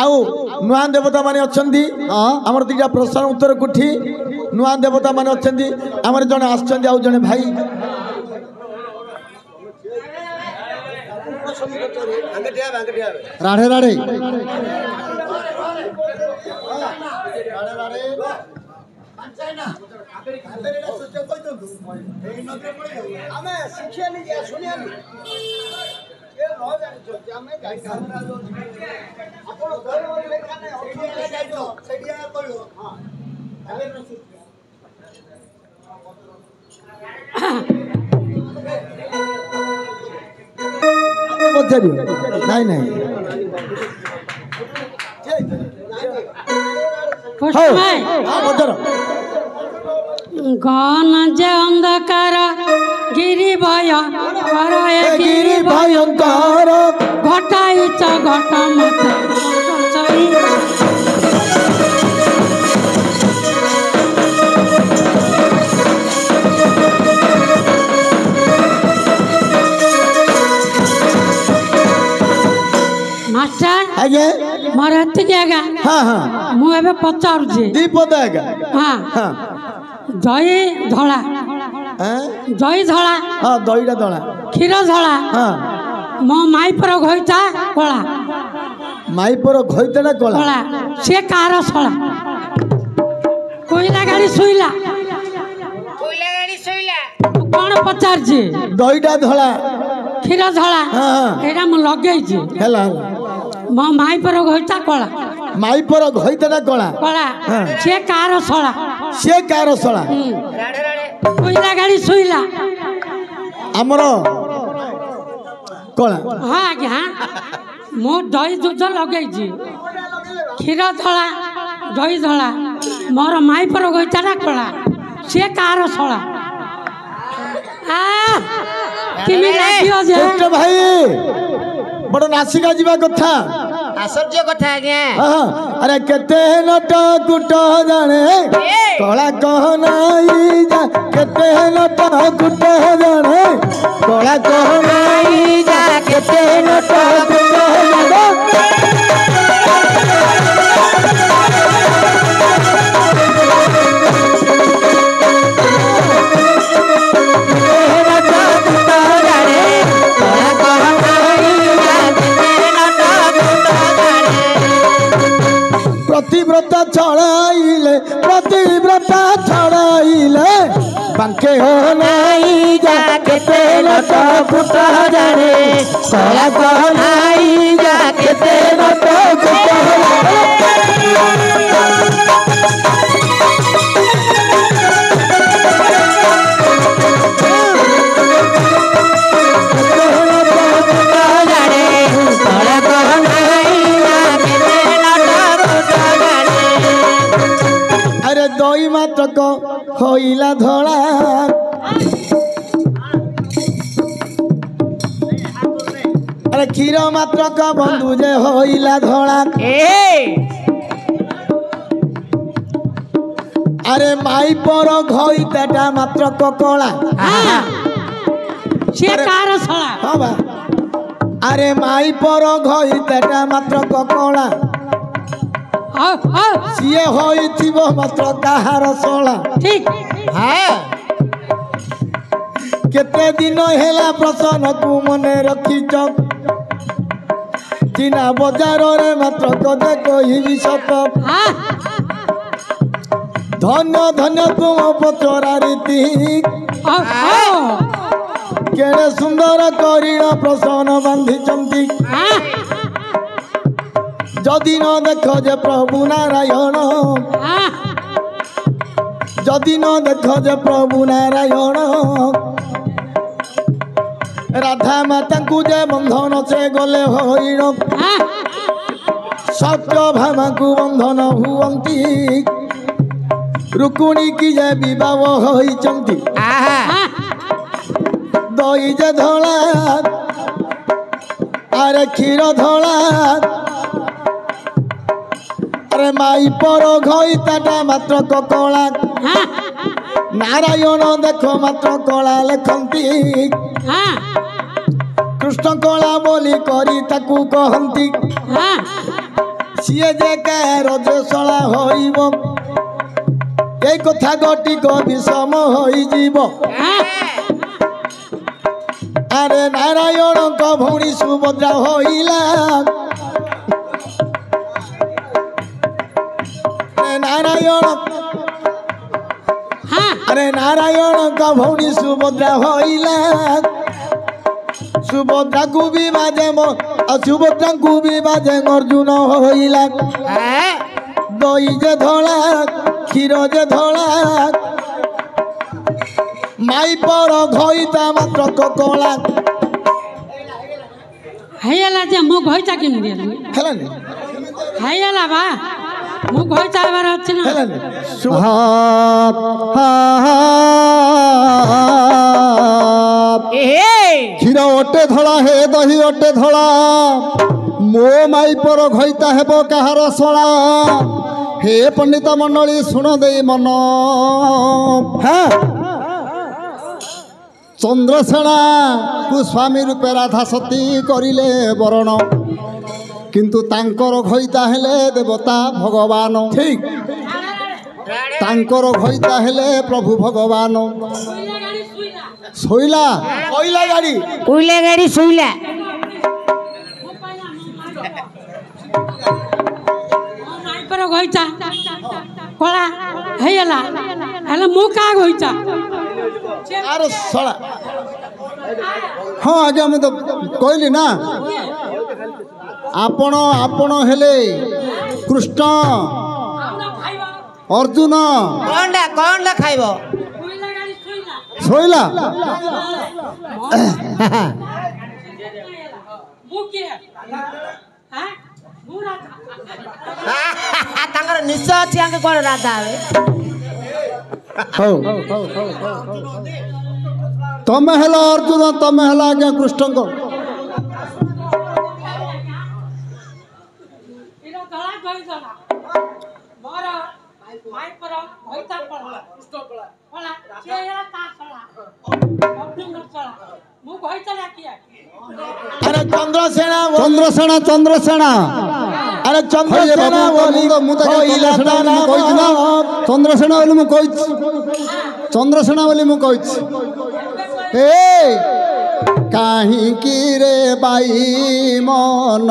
आउ नुआ देवता माने अछंदी हमर दिटा प्रश्न उत्तर कुठी नुआ देवता माने अछंदी हमर जने आछंदी आउ जने भाई राधे राधे नहीं नहीं गण जे अंधकार गिरी भयंकर गिरी भयंकर घटाइच घट मत मास्टर आगे मोर एतिक आगा हाँ हाँ मु एबे पचारुछि दीपद आगा हाँ हाँ दही धला दही धला हाँ दहीटा धला क्षीर धला हाँ मो माई पर घइता कला माई पर घइताटा कला कला से कार सला कोइला गाड़ी सुइला कौन पचारछि दहीटा धला क्षीर धला हाँ एटा मु लगेछि हेला मो माई पर घइता कला माई पर घइताटा कला कला से कार सला से कार सला कोइला गाड़ी सुइला हमर कला हाँ आज्ञा मो दही दूध लगेछि क्षीर धला दही धला मोर माई पर गईताटा कला से कार सला किमी लागियो जे छोटे भाई बड़ नासिका जीवा कथा आश्चर्य कथा आज्ञा हाँ अरे केते नट कुट जाने कला कहनाई जा केते नट कुट जाने कला कहनाई जा केते नट कुट जाने प्रतिव्रता छड़ाइले बांके हो नहीं जा केते नट कुट जाने कला कहनाई जा केते नट कुट अरे दही मात्र को होइला धड़ा अरे क्षीर मात्र को बंधु जे होइला धड़ा अरे माई पर घइताटा मात्र को कला से कार सला हाँ बा अरे माई पर घइताटा मात्र को कला सीए होइथिबो मात्र काहार सला ठीक हाँ केते दिन हेला प्रसन्न को मने रखिच चिना बजार रे मात्र कदे कहिबी सत धन्य धन्य तुम पचरा रीति केड़े सुंदर करीण प्रसन्न बांधिचंती जदि न देख जे प्रभु नारायण जदि न देख जे प्रभु नारायण राधा माता को जे बंधन से गले हरिण सत्य भामा को बंधन हुवंती रुकुणी की जे विवाह होइचंती दही जे धला अरे क्षीर धला अरे माई पर घइताटा मात्र कला नारायण देख मात्र कला लेखंती कृष्ण कला बोली करी ताकू कहंती ସିଏ ଯେ ରଜଶଳା ହୋଇବ এই কথা গটিক বিষম হইଯିব আরে নারায়ণଙ୍କ ভৌণী সুভদ্রা হইলা নারায়ণ আরে নারায়ণଙ୍କ ভৌণী সুভদ্রা হইলা সুভদ্রাଙ୍କୁ ବି ବାଜେ সুভদ্রাଙ୍କୁ ବି ବାଜେ অর্জুন হইলা দই যে ধলা ক্ষীর যে ধলা মাইপর ঘইতা মাত্র কলা ହେଇଗଲା ଯେ ମୁଁ ଘଇଚା କେମିତି ହେଲି ହେଲାନି ହେଇଗଲା ବା ମୁଁ ଘଇଚା ହେବାର ଅଛି ନା ହେଲାନି ক্ষীর অটে ধলা হে দহি অটে ধলা মো মাইপর ঘইতা হেব কাহার শলা হে পণ্ডিত মণ্ডলী শুণ দেই মন হ্যাঁ চন্দ্রসেনা কু স্বামী রূপে রাধা সতী করিলে বরণ কিন্তু তাঙ্কর ঘইতা হেলে দেবতা ভগবান ঠিক তাঙ্কর ঘইতা হেলে প্রভু ভগবান শৈলা কইলা গাড়ি উইলে গাড়ি শুইলা ମାଇପର ଘଇଚା କଳା ହେଇଗଲା ହେଲେ ମୁଁ କାହା ଘଇଚା ଆର ଶଳା ହଁ ଆଜ୍ଞା ମୁଁ ତ କହିଲି ନା ଆପଣ ଆପଣ ହେଲେ କୃଷ୍ଣ ଅର୍ଜୁନ କଣଟା ଖାଇବ ଶୋଇଲା ତାଙ୍କର ନିଶ ଅଛି ଆଙ୍କେ କଣ ରାଧା ହେବେ ହଉ ତମେ ହେଲ ଅର୍ଜୁନ ତମେ ହେଲ ଆଜ୍ଞା କୃଷ୍ଣଙ୍କ আরে চন্দ্রসেনা চন্দ্রসেনা চন্দ্রসেনা আরে চন্দ্রসেনা বলি কইলা তার চন্দ্রসেনা বলি মু কইছি চন্দ্রসেনা বলি মু কইছি এ কাহিকি রে বাই মন